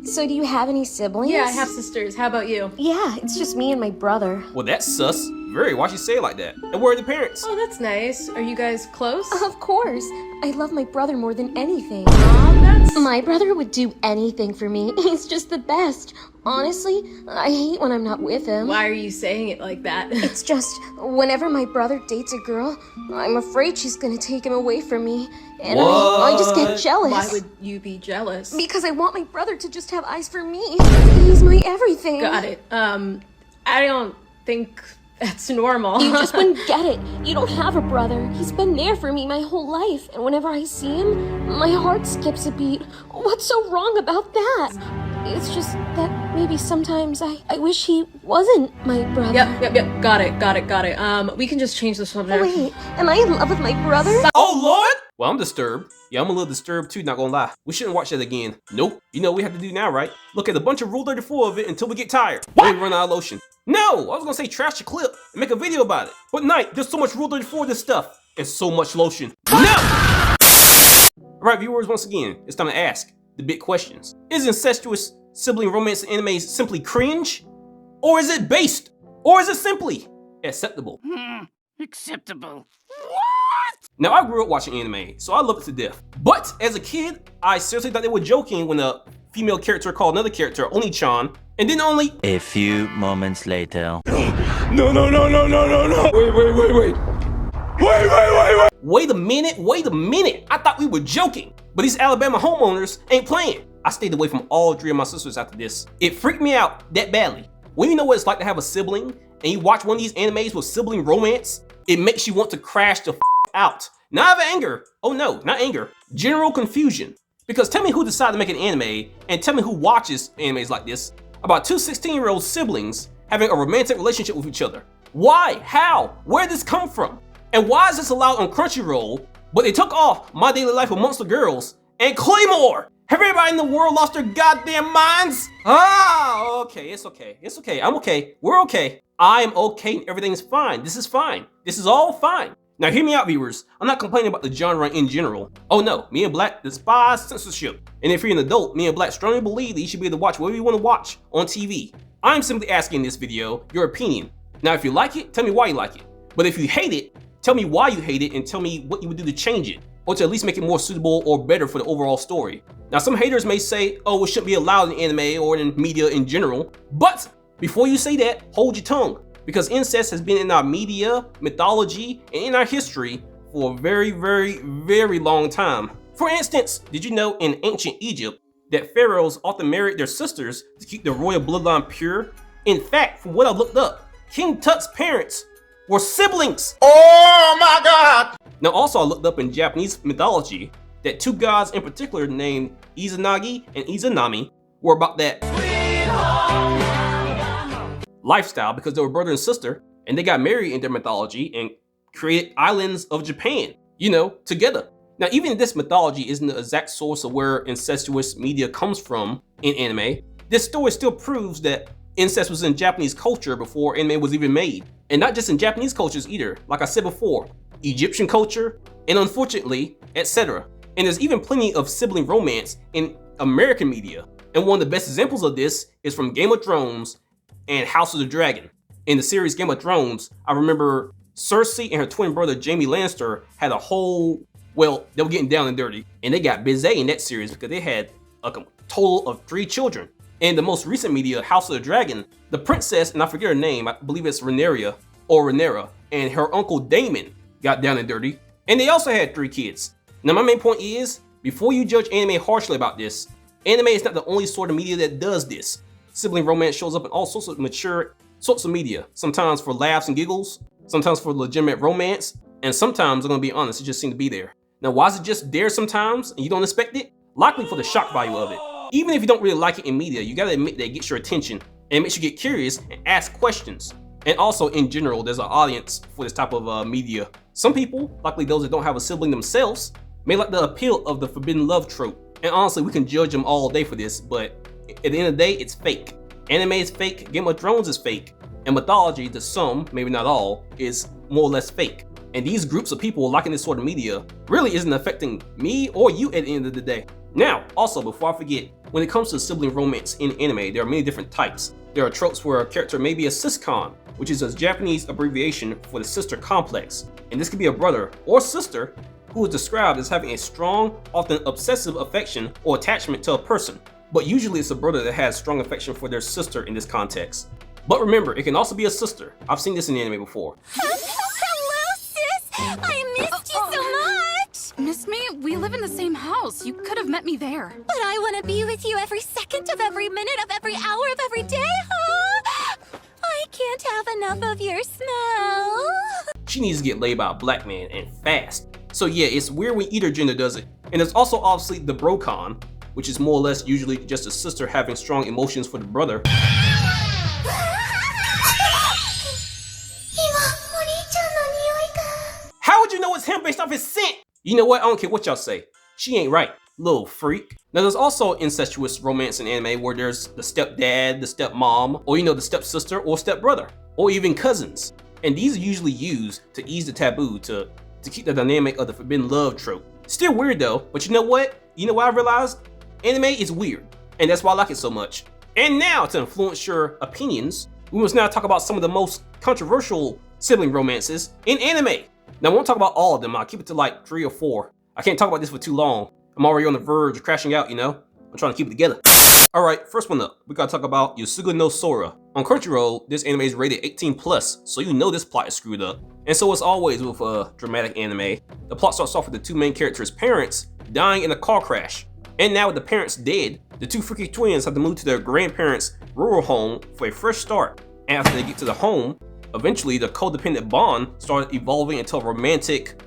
So do you have any siblings? Yeah, I have sisters. How about you? Yeah, it's just me and my brother. Well, that's sus. Very, why'd you say it like that? And where are the parents? Oh, that's nice. Are you guys close? Of course. I love my brother more than anything. That's... My brother would do anything for me. He's just the best. Honestly, I hate when I'm not with him. Why are you saying it like that? It's just, whenever my brother dates a girl, I'm afraid she's gonna take him away from me. And I just get jealous. Why would you be jealous? Because I want my brother to just have eyes for me. He's my everything. Got it. I don't think that's normal. You just wouldn't get it. You don't have a brother. He's been there for me my whole life. And whenever I see him, my heart skips a beat. What's so wrong about that? It's just that maybe sometimes I wish he wasn't my brother. Yep. Got it. We can just change the subject. Wait, am I in love with my brother? Oh, Lord! Well, I'm disturbed. Yeah, I'm a little disturbed too, not gonna lie. We shouldn't watch that again. Nope. You know what we have to do now, right? Look at a bunch of Rule 34 of it until we get tired. Or we run out of lotion. No! I was gonna say trash the clip and make a video about it. But Knight, there's so much Rule 34 of this stuff. And so much lotion. No! Alright, viewers, once again, it's time to ask the big questions. Is incestuous sibling romance in anime simply cringe? Or is it based? Or is it simply acceptable? Acceptable. Now, I grew up watching anime, so I love it to death. But as a kid, I seriously thought they were joking when a female character called another character Oni-chan, and then only A few moments later. No. Wait. Wait a minute. I thought we were joking. But these Alabama homeowners ain't playing. I stayed away from all three of my sisters after this. It freaked me out that badly. When you know what it's like to have a sibling, and you watch one of these animes with sibling romance, it makes you want to crash the out. Not of anger. Oh no, not anger. General confusion. Because tell me who decided to make an anime, and tell me who watches animes like this, about two 16-year-old siblings having a romantic relationship with each other. Why? How? Where did this come from? And why is this allowed on Crunchyroll, but they took off My Daily Life with Monster Girls and Claymore? Have everybody in the world lost their goddamn minds? Okay, it's okay, I'm okay, we're okay. I am okay, everything's fine, this is fine, this is all fine. Now hear me out, viewers, I'm not complaining about the genre in general. Oh no, me and Black despise censorship. And if you're an adult, me and Black strongly believe that you should be able to watch whatever you want to watch on TV. I'm simply asking in this video your opinion. Now if you like it, tell me why you like it. But if you hate it, tell me why you hate it and tell me what you would do to change it, or to at least make it more suitable or better for the overall story. Now some haters may say, oh, it shouldn't be allowed in anime or in media in general, but before you say that, hold your tongue, because incest has been in our media, mythology, and in our history for a very long time. For instance, did you know in ancient Egypt that pharaohs often married their sisters to keep their royal bloodline pure? In fact, from what I looked up, King Tut's parents were siblings. Oh my God! Now also I looked up in Japanese mythology that two gods in particular named Izanagi and Izanami were about that lifestyle because they were brother and sister, and they got married in their mythology and created islands of Japan, you know, together. Now even this mythology isn't the exact source of where incestuous media comes from in anime, this story still proves that incest was in Japanese culture before anime was even made. And not just in Japanese cultures either, like I said before, Egyptian culture, and unfortunately, etc. And there's even plenty of sibling romance in American media. And one of the best examples of this is from Game of Thrones and House of the Dragon. In the series Game of Thrones, I remember Cersei and her twin brother Jaime Lannister had a whole, well, they were getting down and dirty. And they got busy in that series because they had a total of 3 children. In the most recent media, House of the Dragon, the princess, and I forget her name, I believe it's Rhaenyra, and her uncle Daemon got down and dirty. And they also had 3 kids. Now my main point is, before you judge anime harshly about this, anime is not the only sort of media that does this. Sibling romance shows up in all sorts of mature sorts of media, sometimes for laughs and giggles, sometimes for legitimate romance, and sometimes, I'm gonna be honest, it just seems to be there. Now why is it just there sometimes and you don't expect it? Likely for the shock value of it. Even if you don't really like it in media, you gotta admit that it gets your attention and it makes you get curious and ask questions. And also in general, there's an audience for this type of media. Some people, likely those that don't have a sibling themselves, may like the appeal of the forbidden love trope. And honestly, we can judge them all day for this, but at the end of the day, it's fake. Anime is fake, Game of Thrones is fake, and mythology, to some, maybe not all, is more or less fake. And these groups of people liking this sort of media really isn't affecting me or you at the end of the day. Now, also, before I forget, When it comes to sibling romance in anime, there are many different types. There are tropes where a character may be a siscon, which is a Japanese abbreviation for the sister complex. And this could be a brother or sister who is described as having a strong, often obsessive affection or attachment to a person. But usually it's a brother that has strong affection for their sister in this context. But remember, it can also be a sister. I've seen this in anime before. Hello, sis! I missed you so much! Miss me? We live in the same house. You could have met me there. But I want to be with you every second of every minute of every hour of every day, huh? I can't have enough of your smell. She needs to get laid by a black man, and fast. So yeah, it's weird when either gender does it. And there's also obviously the brocon, which is more or less usually just a sister having strong emotions for the brother. How would you know it's him based off his scent? You know what? I don't care what y'all say. She ain't right, little freak. Now there's also incestuous romance in anime where there's the stepdad, the stepmom, or the stepsister or stepbrother, or even cousins. And these are usually used to ease the taboo to keep the dynamic of the forbidden love trope. Still weird though, but you know what? You know what I realized? Anime is weird, and that's why I like it so much. And now, to influence your opinions, we must now talk about some of the most controversial sibling romances in anime. Now, I won't talk about all of them. I'll keep it to like 3 or 4. I can't talk about this for too long. I'm already on the verge of crashing out, I'm trying to keep it together. Alright, first one up. We gotta talk about Yosuga no Sora. On Crunchyroll, this anime is rated 18+, so this plot is screwed up. And so as always with a dramatic anime, the plot starts off with the two main characters' parents dying in a car crash. And now with the parents dead, the two freaky twins have to move to their grandparents' rural home for a fresh start. And after they get to the home, eventually the codependent bond started evolving into a romantic,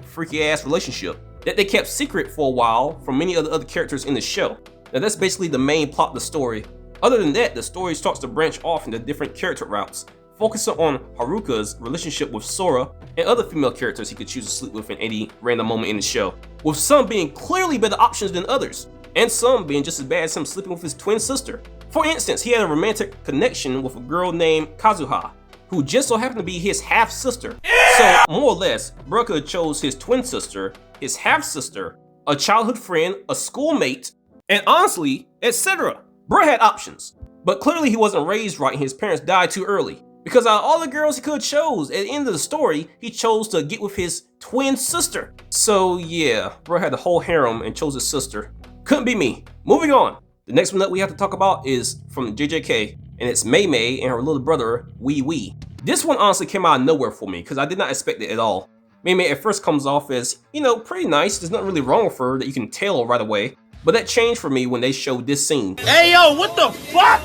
freaky ass relationship that they kept secret for a while from many of the other characters in the show. Now that's basically the main plot of the story. Other than that, the story starts to branch off into different character routes, focusing on Haruka's relationship with Sora and other female characters he could choose to sleep with in any random moment in the show, with some being clearly better options than others, and some being just as bad as him sleeping with his twin sister. For instance, he had a romantic connection with a girl named Kazuha, who just so happened to be his half-sister. So, more or less, bro could have chose his twin sister, his half-sister, a childhood friend, a schoolmate, and honestly, etc. Bro had options, but clearly he wasn't raised right and his parents died too early. Because out of all the girls he could have chose, at the end of the story, he chose to get with his twin sister. So yeah, bro had the whole harem and chose his sister. Couldn't be me. Moving on. The next one that we have to talk about is from JJK, and it's Mei Mei and her little brother, Wee Wee. This one honestly came out of nowhere for me, because I did not expect it at all. Mei Mei at first comes off as, pretty nice, there's nothing really wrong with her that you can tell right away. But that changed for me when they showed this scene. Hey yo, what the fuck?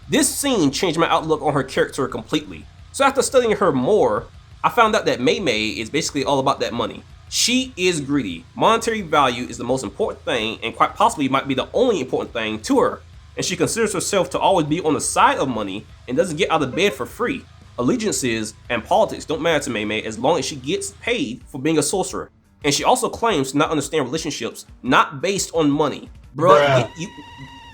This scene changed my outlook on her character completely. So after studying her more, I found out that Mei Mei is basically all about that money. She is greedy. Monetary value is the most important thing and quite possibly might be the only important thing to her. And she considers herself to always be on the side of money and doesn't get out of bed for free. Allegiances and politics don't matter to Mei Mei as long as she gets paid for being a sorcerer. And she also claims to not understand relationships not based on money. Bruh,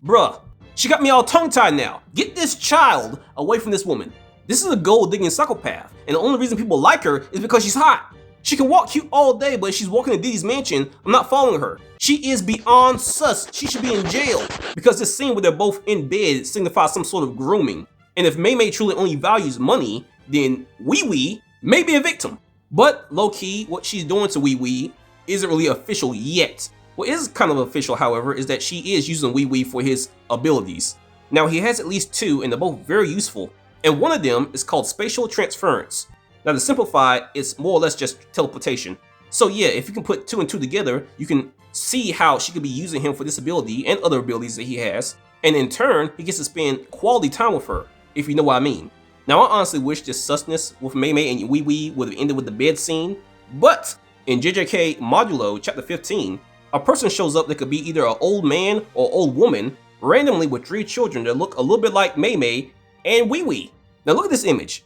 bruh, she got me all tongue-tied now. Get this child away from this woman. This is a gold-digging psychopath, and the only reason people like her is because she's hot. She can walk cute all day, but if she's walking to Diddy's mansion, I'm not following her. She is beyond sus. She should be in jail, because this scene where they're both in bed signifies some sort of grooming. And if Mei Mei truly only values money, then Wee Wee may be a victim. But low-key, what she's doing to Wee Wee isn't really official yet. What is kind of official, however, is that she is using Wee Wee for his abilities. Now, he has at least 2, and they're both very useful. And one of them is called spatial transference. Now, to simplify, it's more or less just teleportation. So yeah, if you can put 2 and 2 together, you can see how she could be using him for this ability and other abilities that he has. And in turn, he gets to spend quality time with her, if you know what I mean. Now, I honestly wish this susness with Mei Mei and Wee Wee would have ended with the bed scene, but in JJK Modulo Chapter 15, a person shows up that could be either an old man or old woman, randomly with 3 children that look a little bit like Mei Mei and Wee Wee. Now look at this image.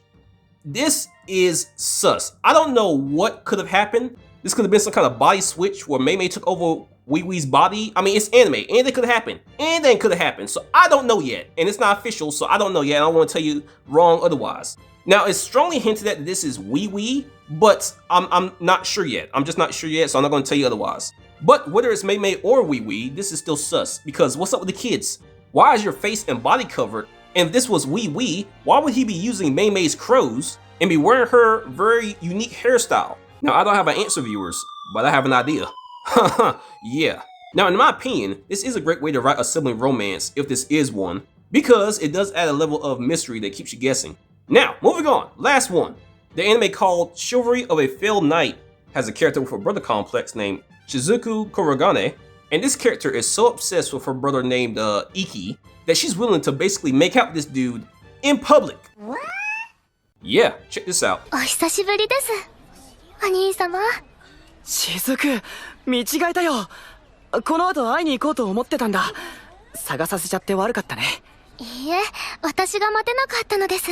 This is sus. I don't know what could have happened. This could have been some kind of body switch where Mei Mei took over Wee Wee's body. I mean, it's anime. Anything could have happened. Anything could have happened. So I don't know yet. And it's not official, so I don't know yet. I don't want to tell you wrong otherwise. Now, it's strongly hinted that this is Wee Wee, but I'm not sure yet. I'm just not sure yet, so I'm not going to tell you otherwise. But whether it's Mei Mei or Wee Wee, this is still sus, because what's up with the kids? Why is your face and body covered? And if this was Wee Wee, why would he be using Mei Mei's crows and be wearing her very unique hairstyle? Now, I don't have an answer, viewers, but I have an idea. Yeah. Now, in my opinion, this is a great way to write a sibling romance, if this is one, because it does add a level of mystery that keeps you guessing. Now, moving on, last one. The anime called Chivalry of a Failed Knight has a character with a brother complex named Shizuku Kurogane, and this character is so obsessed with her brother named Iki that she's willing to basically make out with this dude in public. Yeah, check this out. お久しぶりです。お兄様。雫、見違えたよ。この後会いに行こうと思ってたんだ。探させちゃって悪かったね。いいえ、私が待てなかったのです。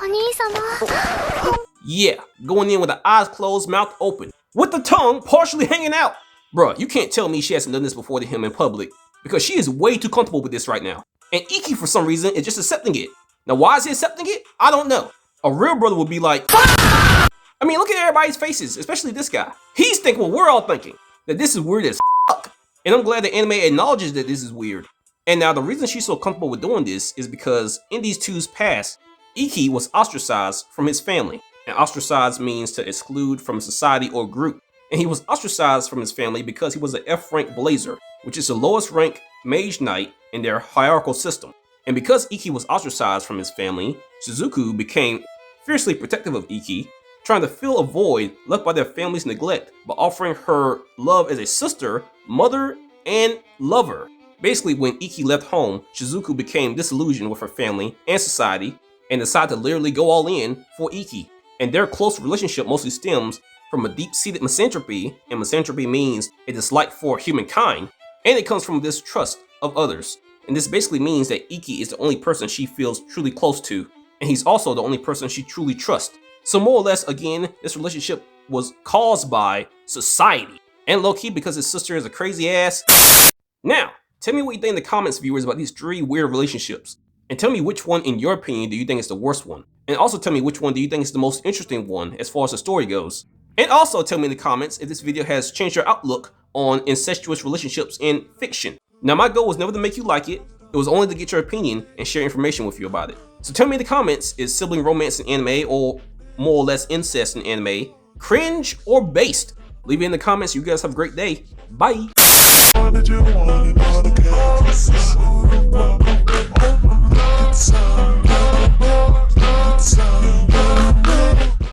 お兄様。Yeah, going in with the eyes closed, mouth open, with the tongue partially hanging out. Bruh, you can't tell me she hasn't done this before to him in public, because she is way too comfortable with this right now. And Iki, for some reason, is just accepting it. Now, why is he accepting it? I don't know. A real brother would be like, I mean, look at everybody's faces, especially this guy. He's thinking what we're all thinking, that this is weird as fuck. And I'm glad the anime acknowledges that this is weird. And now the reason she's so comfortable with doing this is because in these two's past, Iki was ostracized from his family. And ostracized means to exclude from society or group. And he was ostracized from his family because he was an F-rank blazer, which is the lowest rank mage knight in their hierarchical system. And because Iki was ostracized from his family, Shizuku became fiercely protective of Iki, trying to fill a void left by their family's neglect by offering her love as a sister, mother, and lover. Basically, when Iki left home, Shizuku became disillusioned with her family and society and decided to literally go all in for Iki. And their close relationship mostly stems from a deep-seated misanthropy, and misanthropy means a dislike for humankind, and it comes from distrust of others. And this basically means that Iki is the only person she feels truly close to, and he's also the only person she truly trusts. So more or less, again, this relationship was caused by society, and low-key because his sister is a crazy ass. Now, tell me what you think in the comments, viewers, about these three weird relationships. And tell me which one, in your opinion, do you think is the worst one? And also tell me which one do you think is the most interesting one as far as the story goes. And also tell me in the comments if this video has changed your outlook on incestuous relationships in fiction. Now, my goal was never to make you like it. It was only to get your opinion and share information with you about it. So tell me in the comments, is sibling romance in anime, or more or less incest in anime, cringe or based? Leave it in the comments. You guys have a great day. Bye. Wanna do, wanna, wanna,